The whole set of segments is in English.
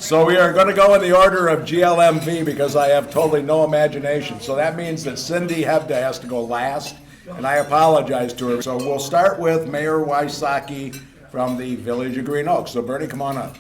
So we are going to go in the order of GLMV because I have totally no imagination. So that means that Cindy Hebda has to go last, and I apologize to her. So we'll start with Mayor Wysocki from the Village of Green Oaks. So Bernie, come on up.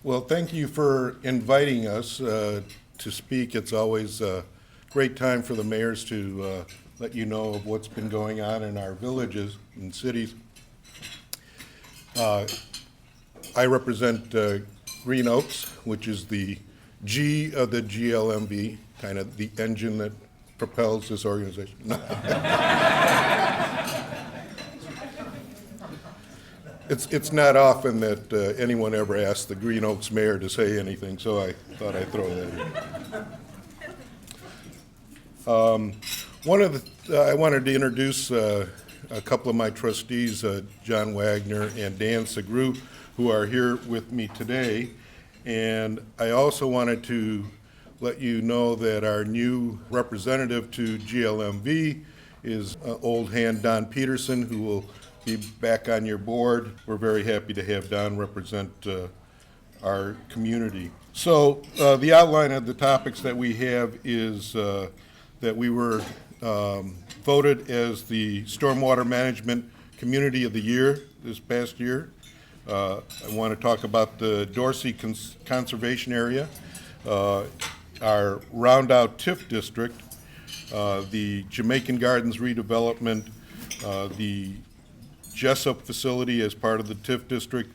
Well, thank you for inviting us to speak. It's always a great time for the mayors to let you know of what's been going on in our villages and cities. I represent Green Oaks, which is the G of the GLMV, kind of the engine that propels this organization. It's not often that anyone ever asks the Green Oaks mayor to say anything, so I thought I'd throw that in. I wanted to introduce a couple of my trustees, John Wagner and Dan Segru, who are here with me today. And I also wanted to let you know that our new representative to GLMV is old hand Don Peterson, who will be back on your board. We're very happy to have Don represent our community. So the outline of the topics that we have is that we were voted as the Stormwater Management Community of the Year this past year. I want to talk about the Dorsey Conservation Area, our Roundout TIF District, the Jamaican Gardens redevelopment, the Jessup facility as part of the TIF district,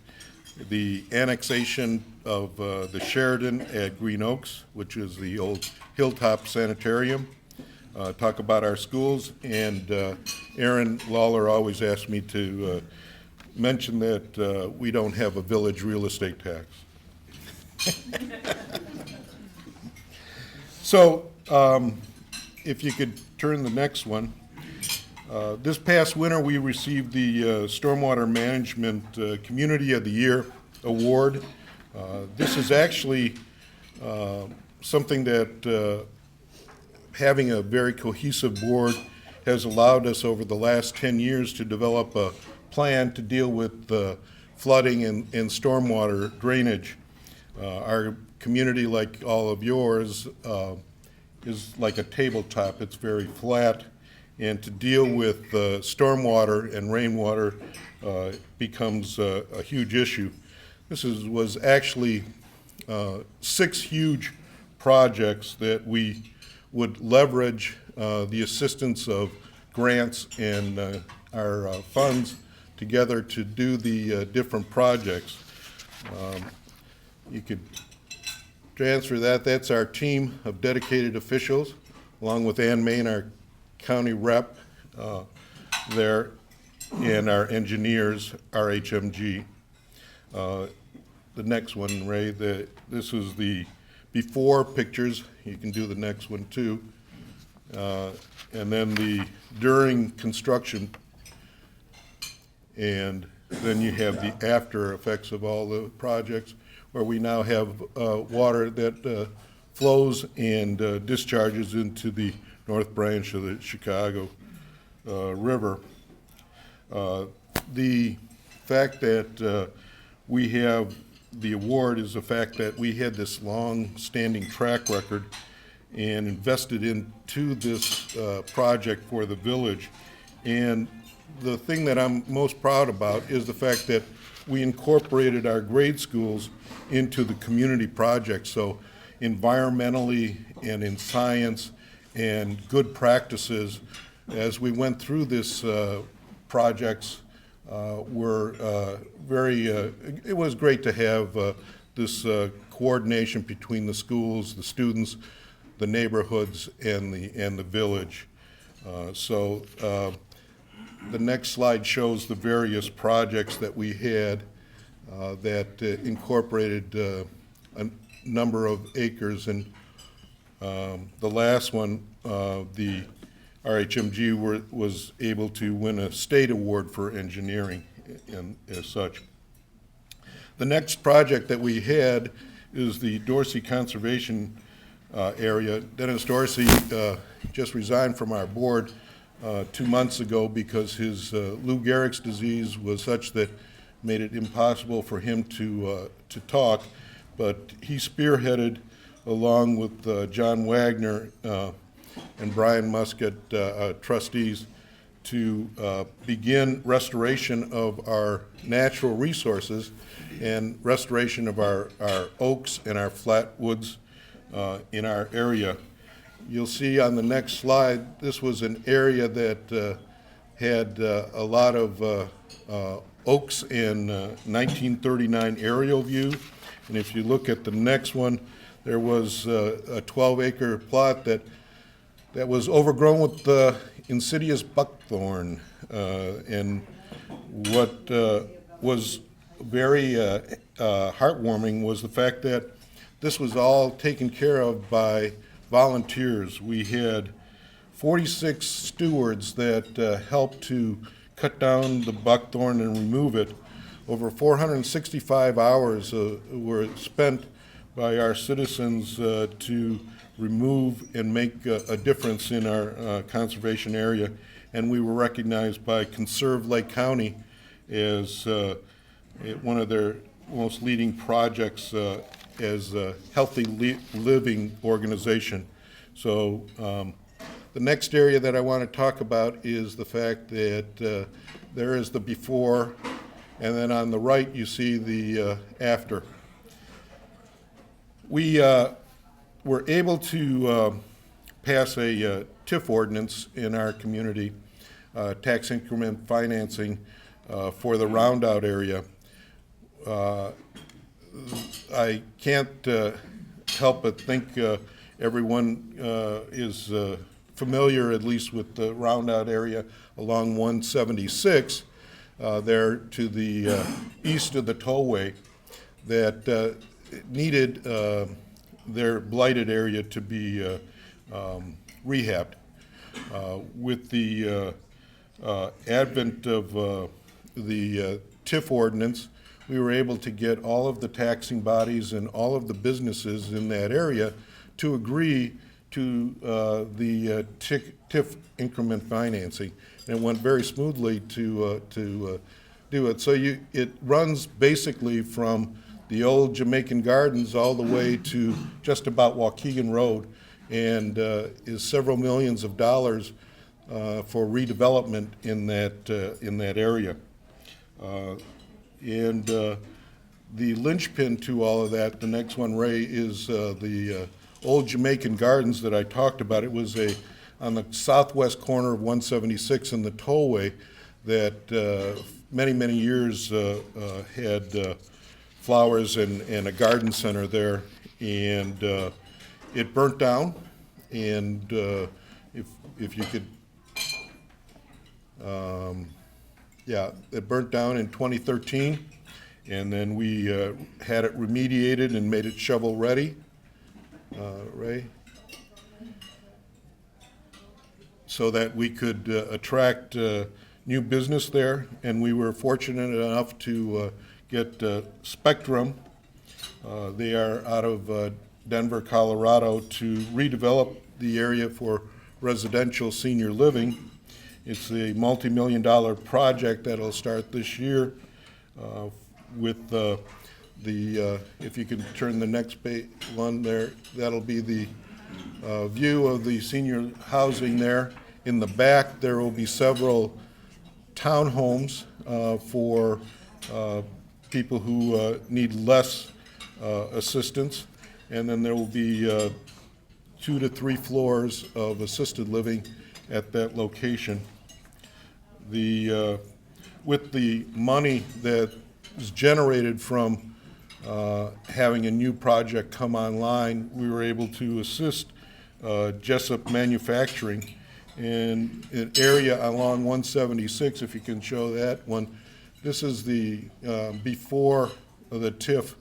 the annexation of the Sheridan at Green Oaks, which is the old Hilltop Sanitarium, talk about our schools, and Aaron Lawler always asks me to mention that we don't have a village real estate tax. So if you could turn the next one. This past winter, we received the Stormwater Management Community of the Year Award. This is actually something that having a very cohesive board has allowed us over the last 10 years to develop a plan to deal with flooding and stormwater drainage. Our community, like all of yours, is like a tabletop. It's very flat. And to deal with stormwater and rainwater becomes a huge issue. This was actually 6 huge projects that we would leverage the assistance of grants and our funds together to do the different projects. You could transfer that. That's our team of dedicated officials, along with Ann Main, our county rep there, and our engineers, RHMG. The next one, Ray, this is the before pictures. You can do the next one too. And then the during construction, and then you have the after effects of all the projects, where we now have water that flows and discharges into the North Branch of the Chicago River. The fact that we have the award is the fact that we had this long-standing track record and invested into this project for the village. And the thing that I'm most proud about is the fact that we incorporated our grade schools into the community project. So environmentally and in science and good practices, as we went through this projects, were very, it was great to have this coordination between the schools, the students, the neighborhoods, and the village. So the next slide shows the various projects that we had that incorporated a number of acres, and the last one, the RHMG was able to win a state award for engineering and as such. The next project that we had is the Dorsey Conservation Area. Dennis Dorsey just resigned from our board 2 months ago because his Lou Gehrig's disease was such that made it impossible for him to talk. But he spearheaded, along with John Wagner and Brian Muscat, trustees, to begin restoration of our natural resources and restoration of our oaks and our flatwoods in our area. You'll see on the next slide, this was an area that had a lot of oaks in 1939 aerial view. And if you look at the next one, there was a 12-acre plot that was overgrown with insidious buckthorn. And what was very heartwarming was the fact that this was all taken care of by volunteers. We had 46 stewards that helped to cut down the buckthorn and remove it. Over 465 hours were spent by our citizens to remove and make a difference in our conservation area. And we were recognized by Conserve Lake County as one of their most leading projects as a healthy living organization. So the next area that I want to talk about is the fact that there is the before, and then on the right you see the after. We were able to pass a TIF ordinance in our community, tax increment financing for the Roundout area. I can't help but think everyone is familiar, at least with the Roundout area along 176, there to the east of the tollway, that needed their blighted area to be rehabbed. With the advent of the TIF ordinance, we were able to get all of the taxing bodies and all of the businesses in that area to agree to the TIF increment financing. And it went very smoothly to do it. So it runs basically from the old Jamaican Gardens all the way to just about Waukegan Road, and is several millions of dollars for redevelopment in that area. And the linchpin to all of that, the next one, Ray, is the old Jamaican Gardens that I talked about. It was on the southwest corner of 176 in the tollway that many, many years had flowers and a garden center there, and it burnt down. And if you could, it burnt down in 2013, and then we had it remediated and made it shovel ready. Ray, so that we could attract new business there, and we were fortunate enough to get Spectrum. They are out of Denver, Colorado, to redevelop the area for residential senior living. It's a multi-million-dollar project that'll start this year with if you can turn the next one there, that'll be the view of the senior housing there. In the back, there will be several townhomes for people who need less assistance, and then there will be 2 to 3 floors of assisted living at that location. With the money that is generated from having a new project come online, we were able to assist Jessup Manufacturing in an area along 176, if you can show that one. This is the before the TIF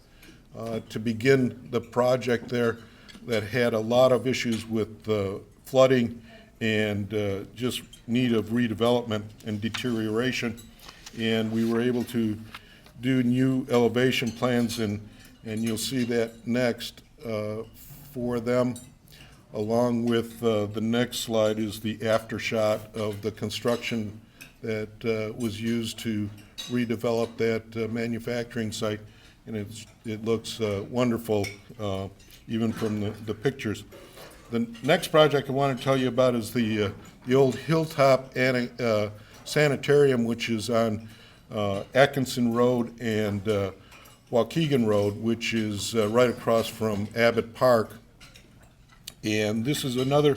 to begin the project there, that had a lot of issues with flooding and just need of redevelopment and deterioration. And we were able to do new elevation plans, and you'll see that next for them. along with the next slide is the aftershot of the construction that was used to redevelop that manufacturing site, and it looks wonderful, even from the pictures. The next project I want to tell you about is the old Hilltop Sanitarium, which is on Atkinson Road and Waukegan Road, which is right across from Abbott Park. And this is another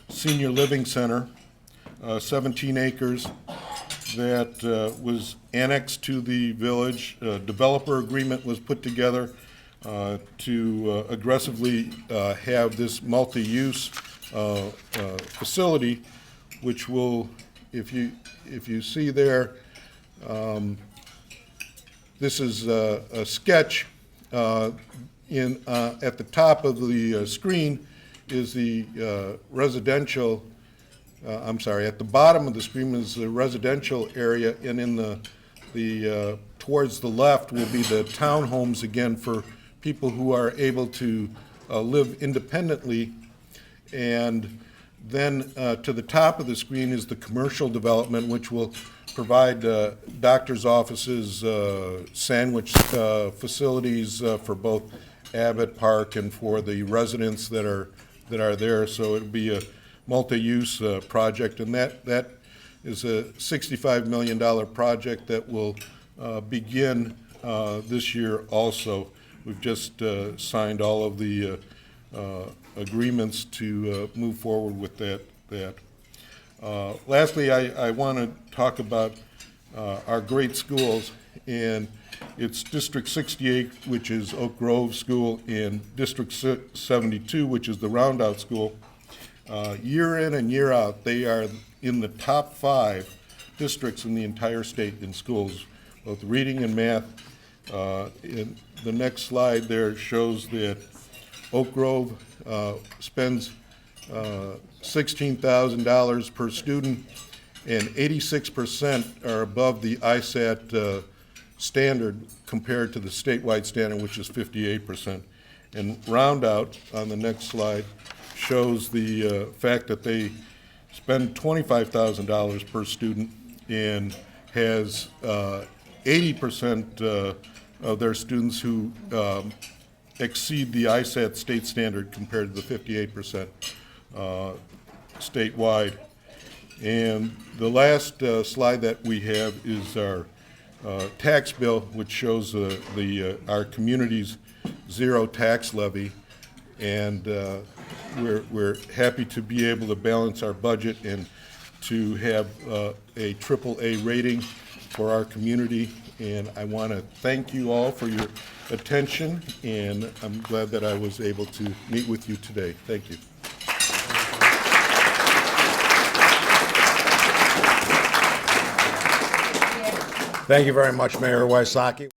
senior living center, 17 acres, that was annexed to the village. A developer agreement was put together to aggressively have this multi-use facility, which will, if you see there, this is a sketch. At the top of the screen is the residential. At the bottom of the screen is the residential area, and in the towards the left will be the townhomes again for people who are able to live independently. And then to the top of the screen is the commercial development, which will provide doctors' offices, sandwich facilities for both Abbott Park and for the residents that are there. So it'll be a multi-use project, and that is a $65 million project that will begin this year also. We've just signed all of the agreements to move forward with that. Lastly, I want to talk about our great schools, and it's District 68, which is Oak Grove School, and District 72, which is the Roundout School. Year in and year out, they are in the top 5 districts in the entire state in schools, both reading and math. In the next slide there shows that Oak Grove spends $16,000 per student, and 86% are above the ISAT standard compared to the statewide standard, which is 58%. And Roundout, on the next slide, shows the fact that they spend $25,000 per student and has 80% of their students who exceed the ISAT state standard compared to the 58% statewide. And the last slide that we have is our tax bill, which shows our community's zero tax levy. And we're happy to be able to balance our budget and to have a AAA rating for our community. And I want to thank you all for your attention, and I'm glad that I was able to meet with you today. Thank you. Thank you very much, Mayor Wysocki.